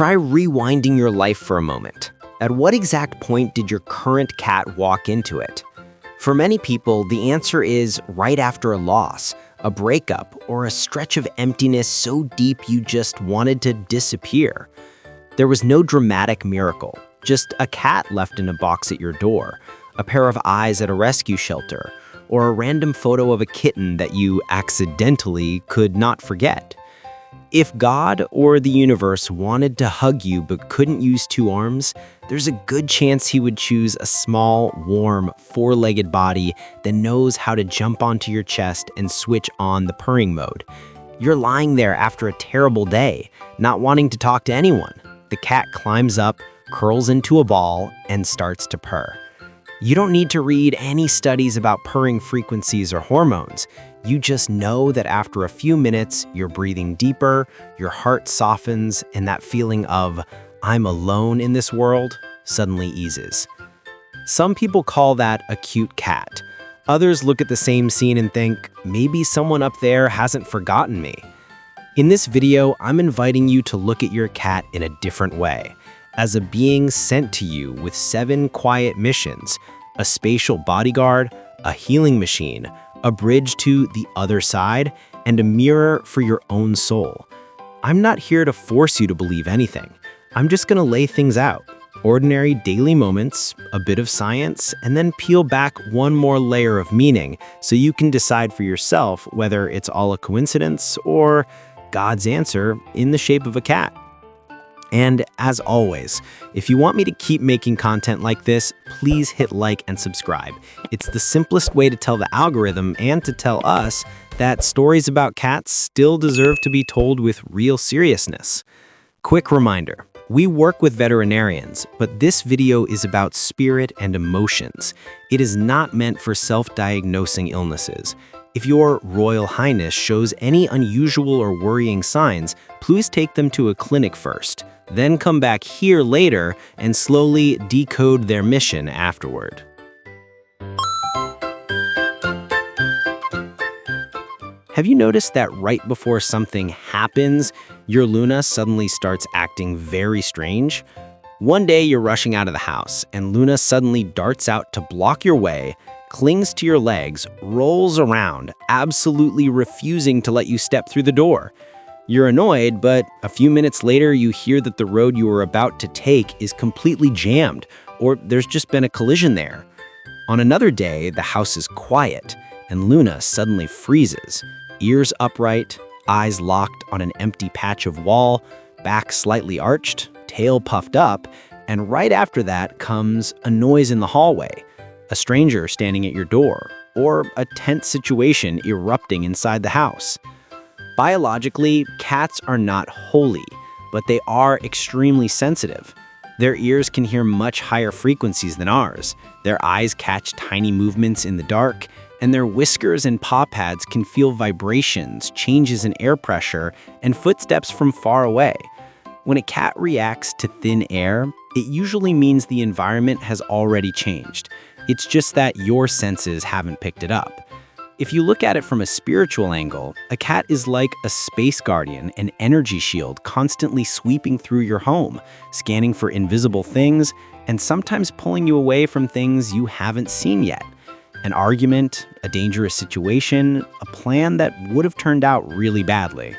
Try rewinding your life for a moment. At what exact point did your current cat walk into it? For many people, the answer is right after a loss, a breakup, or a stretch of emptiness so deep you just wanted to disappear. There was no dramatic miracle, just a cat left in a box at your door, a pair of eyes at a rescue shelter, or a random photo of a kitten that you accidentally could not forget. If God or the universe wanted to hug you but couldn't use two arms, there's a good chance he would choose a small, warm, four-legged body that knows how to jump onto your chest and switch on the purring mode. You're lying there after a terrible day, not wanting to talk to anyone. The cat climbs up, curls into a ball, and starts to purr. You don't need to read any studies about purring frequencies or hormones. You just know that after a few minutes, you're breathing deeper, your heart softens, and that feeling of, I'm alone in this world, suddenly eases. Some people call that a cute cat. Others look at the same scene and think, maybe someone up there hasn't forgotten me. In this video, I'm inviting you to look at your cat in a different way, as a being sent to you with 7 quiet missions, a spatial bodyguard, a healing machine, a bridge to the other side, and a mirror for your own soul. I'm not here to force you to believe anything. I'm just gonna lay things out. Ordinary daily moments, a bit of science, and then peel back one more layer of meaning so you can decide for yourself whether it's all a coincidence or God's answer in the shape of a cat. And as always, if you want me to keep making content like this, please hit like and subscribe. It's the simplest way to tell the algorithm and to tell us that stories about cats still deserve to be told with real seriousness. Quick reminder, we work with veterinarians, but this video is about spirit and emotions. It is not meant for self-diagnosing illnesses. If your Royal Highness shows any unusual or worrying signs, please take them to a clinic first. Then come back here later and slowly decode their mission afterward. Have you noticed that right before something happens, your Luna suddenly starts acting very strange? One day you're rushing out of the house and Luna suddenly darts out to block your way, clings to your legs, rolls around, absolutely refusing to let you step through the door. You're annoyed, but a few minutes later you hear that the road you were about to take is completely jammed, or there's just been a collision there. On another day, the house is quiet, and Luna suddenly freezes, ears upright, eyes locked on an empty patch of wall, back slightly arched, tail puffed up, and right after that comes a noise in the hallway, a stranger standing at your door, or a tense situation erupting inside the house. Biologically, cats are not holy, but they are extremely sensitive. Their ears can hear much higher frequencies than ours, their eyes catch tiny movements in the dark, and their whiskers and paw pads can feel vibrations, changes in air pressure, and footsteps from far away. When a cat reacts to thin air, it usually means the environment has already changed. It's just that your senses haven't picked it up. If you look at it from a spiritual angle, a cat is like a space guardian, an energy shield constantly sweeping through your home, scanning for invisible things, and sometimes pulling you away from things you haven't seen yet. An argument, a dangerous situation, a plan that would have turned out really badly.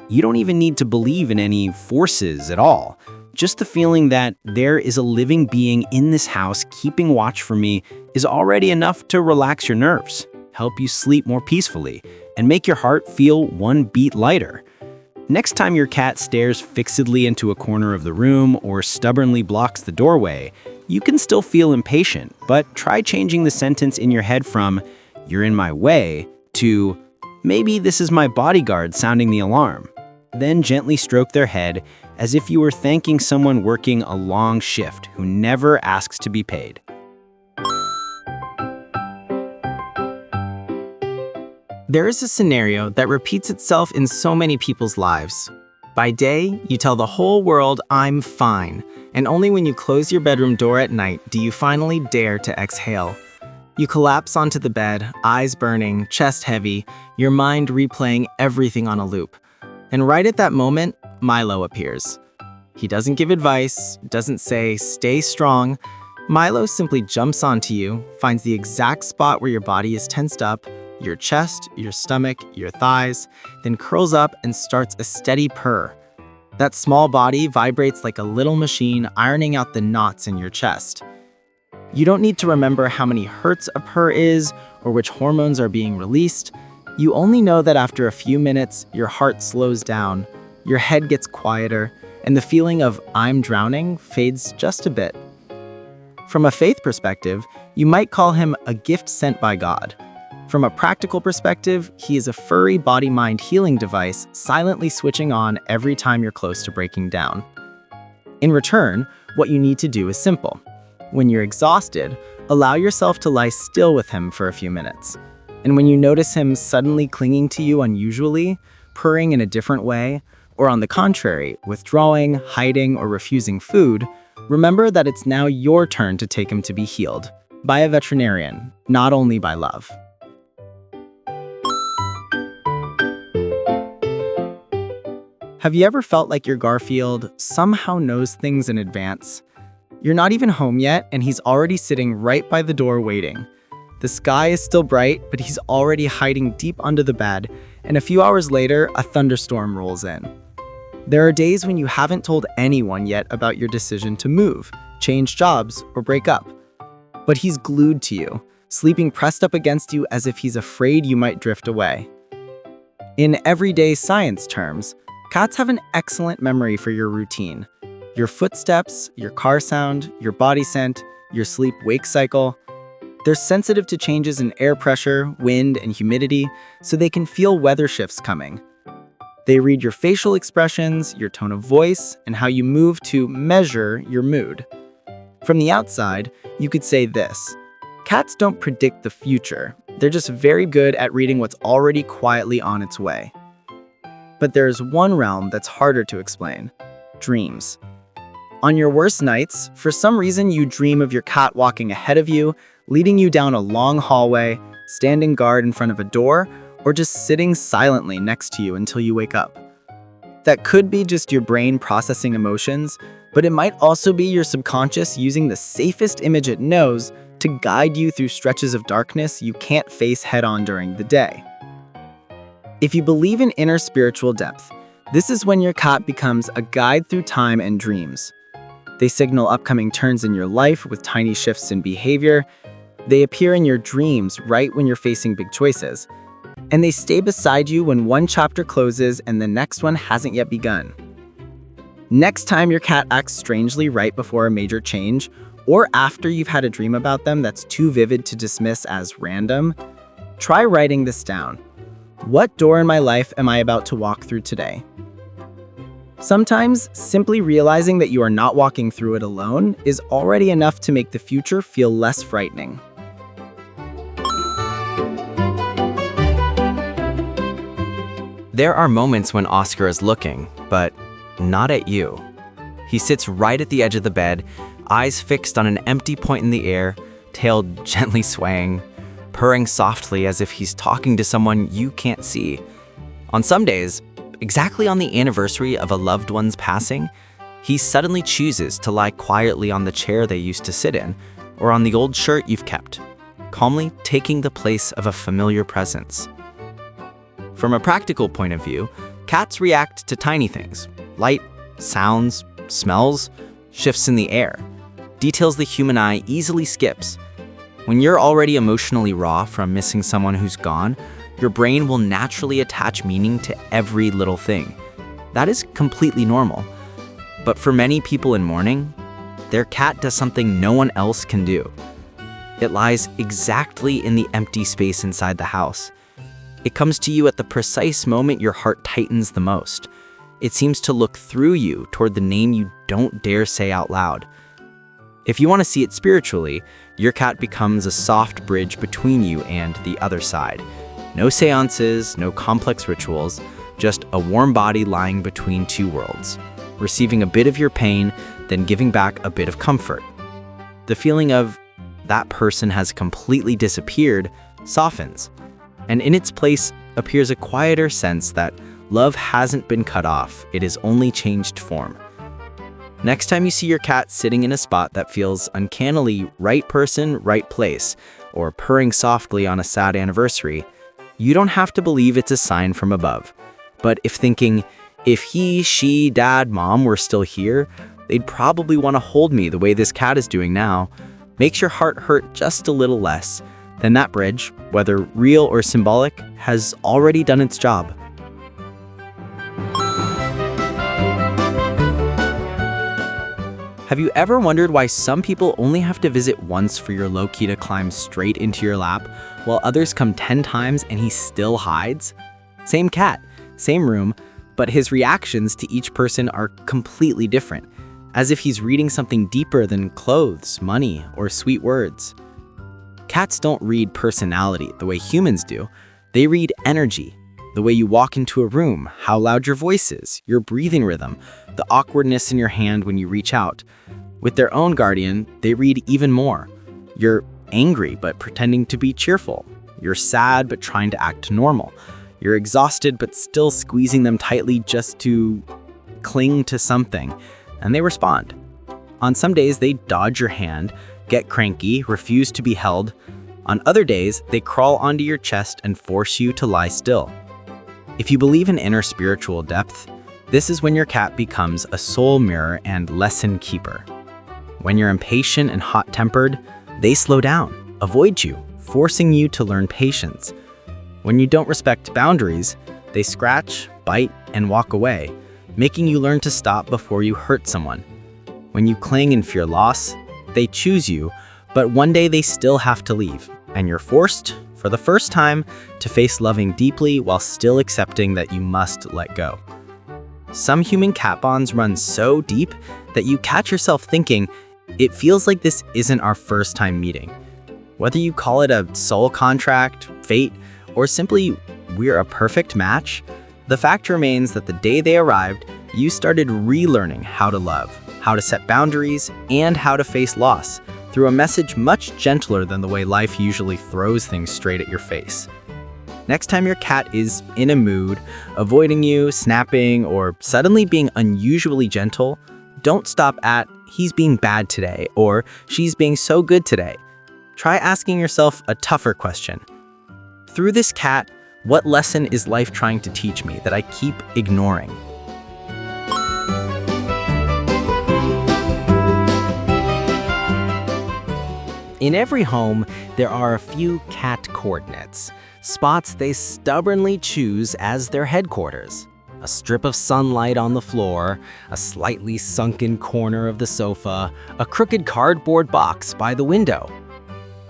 You don't even need to believe in any forces at all. Just the feeling that there is a living being in this house keeping watch for me is already enough to relax your nerves, help you sleep more peacefully, and make your heart feel one beat lighter. Next time your cat stares fixedly into a corner of the room or stubbornly blocks the doorway, you can still feel impatient, but try changing the sentence in your head from, "You're in my way," to, "Maybe this is my bodyguard sounding the alarm." Then gently stroke their head as if you were thanking someone working a long shift who never asks to be paid. There is a scenario that repeats itself in so many people's lives. By day, you tell the whole world, "I'm fine," and only when you close your bedroom door at night do you finally dare to exhale. You collapse onto the bed, eyes burning, chest heavy, your mind replaying everything on a loop. And right at that moment, Milo appears. He doesn't give advice, doesn't say, "Stay strong." Milo simply jumps onto you, finds the exact spot where your body is tensed up, your chest, your stomach, your thighs, then curls up and starts a steady purr. That small body vibrates like a little machine ironing out the knots in your chest. You don't need to remember how many hertz a purr is or which hormones are being released. You only know that after a few minutes, your heart slows down, your head gets quieter, and the feeling of "I'm drowning" fades just a bit. From a faith perspective, you might call him a gift sent by God. From a practical perspective, he is a furry body-mind healing device silently switching on every time you're close to breaking down. In return, what you need to do is simple. When you're exhausted, allow yourself to lie still with him for a few minutes. And when you notice him suddenly clinging to you unusually, purring in a different way, or on the contrary, withdrawing, hiding, or refusing food, remember that it's now your turn to take him to be healed by a veterinarian, not only by love. Have you ever felt like your Garfield somehow knows things in advance? You're not even home yet, and he's already sitting right by the door waiting. The sky is still bright, but he's already hiding deep under the bed, and a few hours later, a thunderstorm rolls in. There are days when you haven't told anyone yet about your decision to move, change jobs, or break up. But he's glued to you, sleeping pressed up against you as if he's afraid you might drift away. In everyday science terms, cats have an excellent memory for your routine. Your footsteps, your car sound, your body scent, your sleep-wake cycle. They're sensitive to changes in air pressure, wind, and humidity, so they can feel weather shifts coming. They read your facial expressions, your tone of voice, and how you move to measure your mood. From the outside, you could say this: cats don't predict the future. They're just very good at reading what's already quietly on its way. But there's one realm that's harder to explain: dreams. On your worst nights, for some reason you dream of your cat walking ahead of you, leading you down a long hallway, standing guard in front of a door, or just sitting silently next to you until you wake up. That could be just your brain processing emotions, but it might also be your subconscious using the safest image it knows to guide you through stretches of darkness you can't face head-on during the day. If you believe in inner spiritual depth, this is when your cat becomes a guide through time and dreams. They signal upcoming turns in your life with tiny shifts in behavior. They appear in your dreams right when you're facing big choices. And they stay beside you when one chapter closes and the next one hasn't yet begun. Next time your cat acts strangely right before a major change, or after you've had a dream about them that's too vivid to dismiss as random, try writing this down. What door in my life am I about to walk through today? Sometimes, simply realizing that you are not walking through it alone is already enough to make the future feel less frightening. There are moments when Oscar is looking, but not at you. He sits right at the edge of the bed, eyes fixed on an empty point in the air, tail gently swaying, purring softly as if he's talking to someone you can't see. On some days, exactly on the anniversary of a loved one's passing, he suddenly chooses to lie quietly on the chair they used to sit in, or on the old shirt you've kept, calmly taking the place of a familiar presence. From a practical point of view, cats react to tiny things: light, sounds, smells, shifts in the air, details the human eye easily skips. When you're already emotionally raw from missing someone who's gone, your brain will naturally attach meaning to every little thing. That is completely normal. But for many people in mourning, their cat does something no one else can do. It lies exactly in the empty space inside the house. It comes to you at the precise moment your heart tightens the most. It seems to look through you toward the name you don't dare say out loud. If you want to see it spiritually, your cat becomes a soft bridge between you and the other side. No seances, no complex rituals, just a warm body lying between two worlds, receiving a bit of your pain, then giving back a bit of comfort. The feeling of that person has completely disappeared softens, and in its place appears a quieter sense that love hasn't been cut off, it has only changed form. Next time you see your cat sitting in a spot that feels uncannily right person, right place, or purring softly on a sad anniversary, you don't have to believe it's a sign from above. But if thinking, if he, she, dad, mom were still here, they'd probably want to hold me the way this cat is doing now, makes your heart hurt just a little less, then that bridge, whether real or symbolic, has already done its job. Have you ever wondered why some people only have to visit once for your low-key to climb straight into your lap, while others come 10 times and he still hides? Same cat, same room, but his reactions to each person are completely different, as if he's reading something deeper than clothes, money, or sweet words. Cats don't read personality the way humans do. They read energy. The way you walk into a room, how loud your voice is, your breathing rhythm, the awkwardness in your hand when you reach out. With their own guardian, they read even more. You're angry but pretending to be cheerful. You're sad but trying to act normal. You're exhausted but still squeezing them tightly just to cling to something. And they respond. On some days, they dodge your hand, get cranky, refuse to be held. On other days, they crawl onto your chest and force you to lie still. If you believe in inner spiritual depth, this is when your cat becomes a soul mirror and lesson keeper. When you're impatient and hot-tempered, they slow down, avoid you, forcing you to learn patience. When you don't respect boundaries, they scratch, bite, and walk away, making you learn to stop before you hurt someone. When you cling and fear loss, they choose you, but one day they still have to leave, and you're forced, for the first time, to face loving deeply while still accepting that you must let go. Some human-cat bonds run so deep that you catch yourself thinking, it feels like this isn't our first time meeting. Whether you call it a soul contract, fate, or simply we're a perfect match, the fact remains that the day they arrived, you started relearning how to love, how to set boundaries, and how to face loss, through a message much gentler than the way life usually throws things straight at your face. Next time your cat is in a mood, avoiding you, snapping, or suddenly being unusually gentle, don't stop at, he's being bad today, or she's being so good today. Try asking yourself a tougher question. Through this cat, what lesson is life trying to teach me that I keep ignoring? In every home, there are a few cat coordinates, spots they stubbornly choose as their headquarters. A strip of sunlight on the floor, a slightly sunken corner of the sofa, a crooked cardboard box by the window.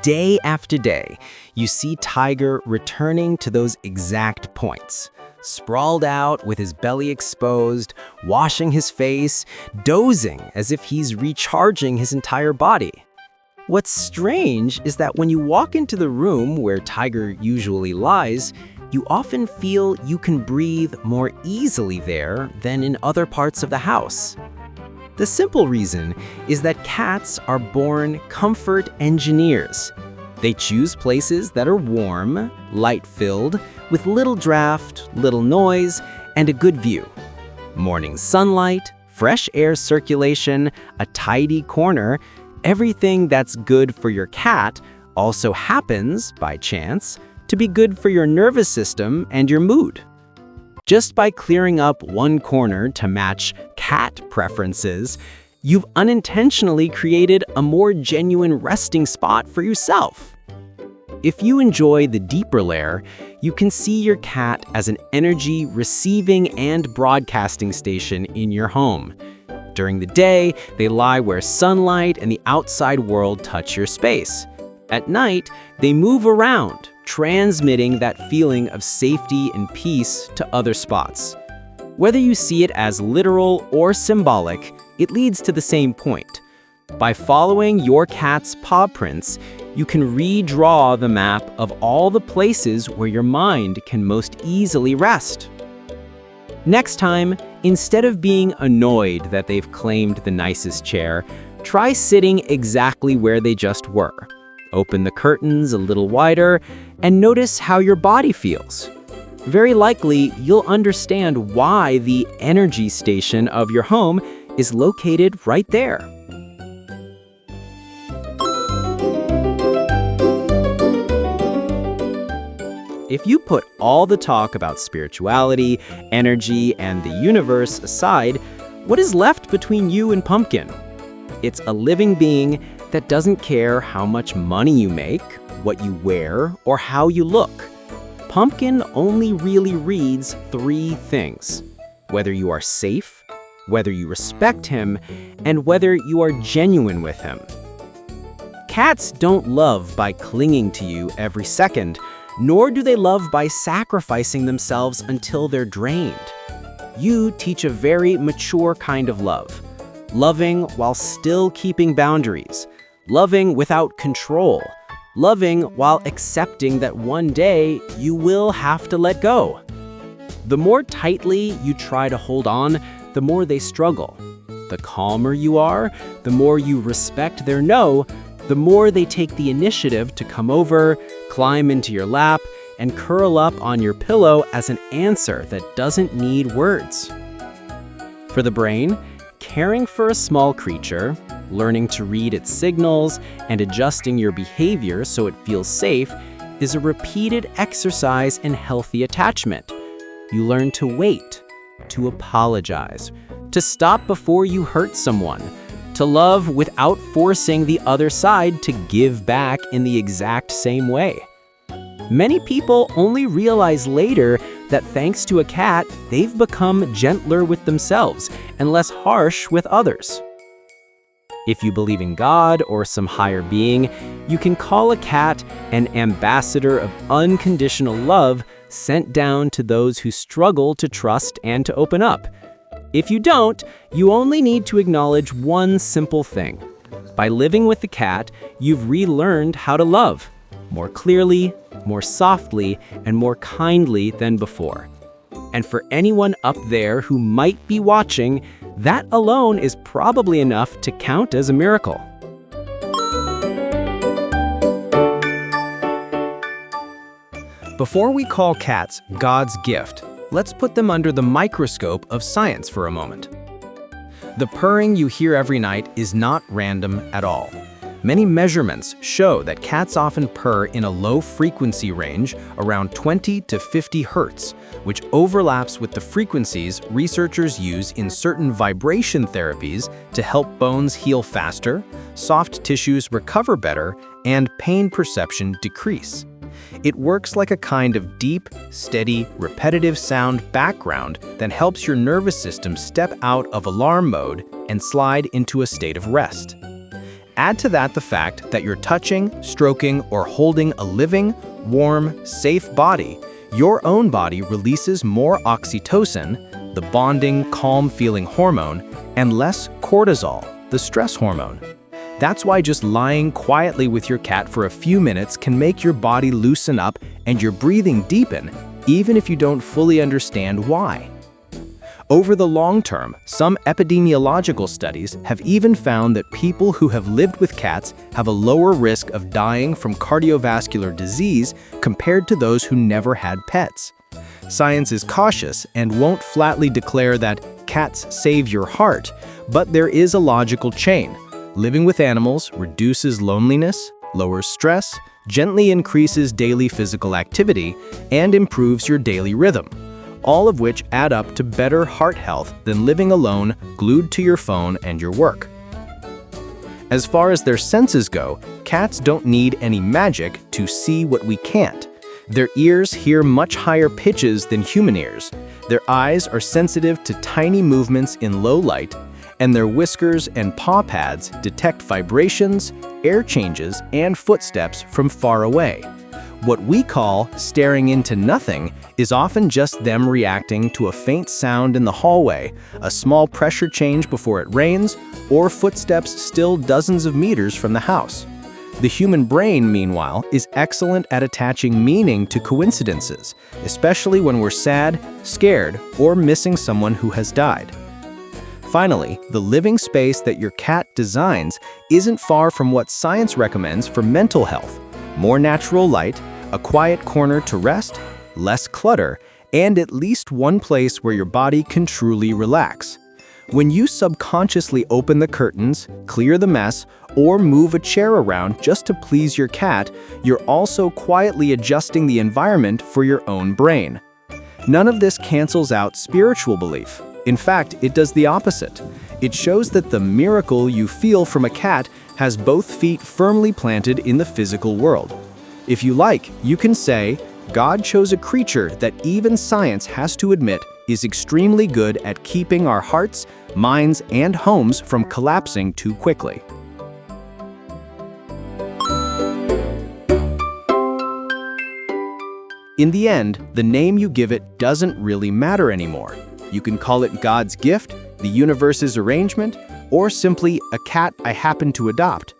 Day after day, you see Tiger returning to those exact points, sprawled out with his belly exposed, washing his face, dozing as if he's recharging his entire body. What's strange is that when you walk into the room where Tiger usually lies, you often feel you can breathe more easily there than in other parts of the house. The simple reason is that cats are born comfort engineers. They choose places that are warm, light-filled, with little draft, little noise, and a good view. Morning sunlight, fresh air circulation, a tidy corner, everything that's good for your cat also happens, by chance, to be good for your nervous system and your mood. Just by clearing up one corner to match cat preferences, you've unintentionally created a more genuine resting spot for yourself. If you enjoy the deeper layer, you can see your cat as an energy receiving and broadcasting station in your home. During the day, they lie where sunlight and the outside world touch your space. At night, they move around, transmitting that feeling of safety and peace to other spots. Whether you see it as literal or symbolic, it leads to the same point. By following your cat's paw prints, you can redraw the map of all the places where your mind can most easily rest. Next time, instead of being annoyed that they've claimed the nicest chair, try sitting exactly where they just were. Open the curtains a little wider and notice how your body feels. Very likely, you'll understand why the energy station of your home is located right there. If you put all the talk about spirituality, energy, and the universe aside, what is left between you and Pumpkin? It's a living being that doesn't care how much money you make, what you wear, or how you look. Pumpkin only really reads 3 things: whether you are safe, whether you respect him, and whether you are genuine with him. Cats don't love by clinging to you every second, nor do they love by sacrificing themselves until they're drained. You teach a very mature kind of love, loving while still keeping boundaries, loving without control, loving while accepting that one day you will have to let go. The more tightly you try to hold on, the more they struggle. The calmer you are, the more you respect their no, the more they take the initiative to come over, climb into your lap, and curl up on your pillow as an answer that doesn't need words. For the brain, caring for a small creature, learning to read its signals, and adjusting your behavior so it feels safe is a repeated exercise in healthy attachment. You learn to wait, to apologize, to stop before you hurt someone, to love without forcing the other side to give back in the exact same way. Many people only realize later that thanks to a cat, they've become gentler with themselves and less harsh with others. If you believe in God or some higher being, you can call a cat an ambassador of unconditional love sent down to those who struggle to trust and to open up. If you don't, you only need to acknowledge one simple thing. By living with the cat, you've relearned how to love, more clearly, more softly, and more kindly than before. And for anyone up there who might be watching, that alone is probably enough to count as a miracle. Before we call cats God's gift, let's put them under the microscope of science for a moment. The purring you hear every night is not random at all. Many measurements show that cats often purr in a low frequency range around 20 to 50 hertz, which overlaps with the frequencies researchers use in certain vibration therapies to help bones heal faster, soft tissues recover better, and pain perception decrease. It works like a kind of deep, steady, repetitive sound background that helps your nervous system step out of alarm mode and slide into a state of rest. Add to that the fact that you're touching, stroking, or holding a living, warm, safe body, your own body releases more oxytocin, the bonding, calm-feeling hormone, and less cortisol, the stress hormone. That's why just lying quietly with your cat for a few minutes can make your body loosen up and your breathing deepen, even if you don't fully understand why. Over the long term, some epidemiological studies have even found that people who have lived with cats have a lower risk of dying from cardiovascular disease compared to those who never had pets. Science is cautious and won't flatly declare that cats save your heart, but there is a logical chain. Living with animals reduces loneliness, lowers stress, gently increases daily physical activity, and improves your daily rhythm, all of which add up to better heart health than living alone, glued to your phone and your work. As far as their senses go, cats don't need any magic to see what we can't. Their ears hear much higher pitches than human ears. Their eyes are sensitive to tiny movements in low light, and their whiskers and paw pads detect vibrations, air changes, and footsteps from far away. What we call staring into nothing is often just them reacting to a faint sound in the hallway, a small pressure change before it rains, or footsteps still dozens of meters from the house. The human brain, meanwhile, is excellent at attaching meaning to coincidences, especially when we're sad, scared, or missing someone who has died. Finally, the living space that your cat designs isn't far from what science recommends for mental health: more natural light, a quiet corner to rest, less clutter, and at least one place where your body can truly relax. When you subconsciously open the curtains, clear the mess, or move a chair around just to please your cat, you're also quietly adjusting the environment for your own brain. None of this cancels out spiritual belief. In fact, it does the opposite. It shows that the miracle you feel from a cat has both feet firmly planted in the physical world. If you like, you can say, God chose a creature that even science has to admit is extremely good at keeping our hearts, minds, and homes from collapsing too quickly. In the end, the name you give it doesn't really matter anymore. You can call it God's gift, the universe's arrangement, or simply a cat I happen to adopt.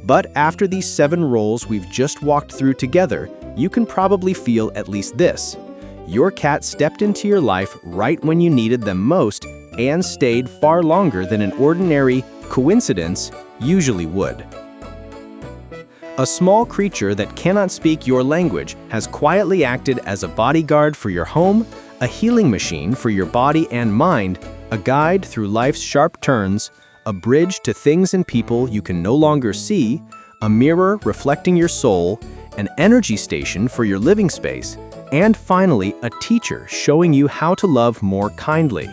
But after these 7 roles we've just walked through together, you can probably feel at least this. Your cat stepped into your life right when you needed them most and stayed far longer than an ordinary coincidence usually would. A small creature that cannot speak your language has quietly acted as a bodyguard for your home, a healing machine for your body and mind, a guide through life's sharp turns, a bridge to things and people you can no longer see, a mirror reflecting your soul, an energy station for your living space, and finally, a teacher showing you how to love more kindly.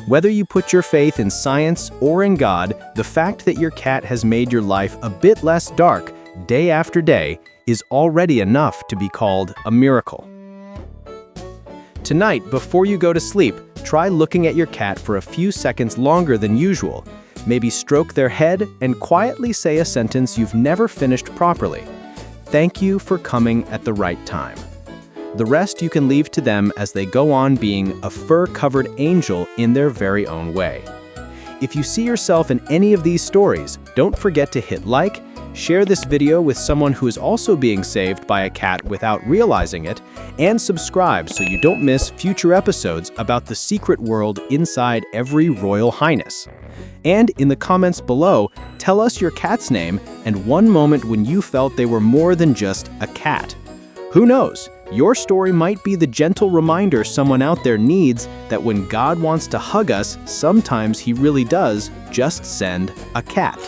Whether you put your faith in science or in God, the fact that your cat has made your life a bit less dark day after day is already enough to be called a miracle. Tonight, before you go to sleep, try looking at your cat for a few seconds longer than usual. Maybe stroke their head and quietly say a sentence you've never finished properly. Thank you for coming at the right time. The rest you can leave to them as they go on being a fur-covered angel in their very own way. If you see yourself in any of these stories, don't forget to hit like, share this video with someone who is also being saved by a cat without realizing it, and subscribe so you don't miss future episodes about the secret world inside every royal highness. And in the comments below, tell us your cat's name and one moment when you felt they were more than just a cat. Who knows? Your story might be the gentle reminder someone out there needs that when God wants to hug us, sometimes He really does just send a cat.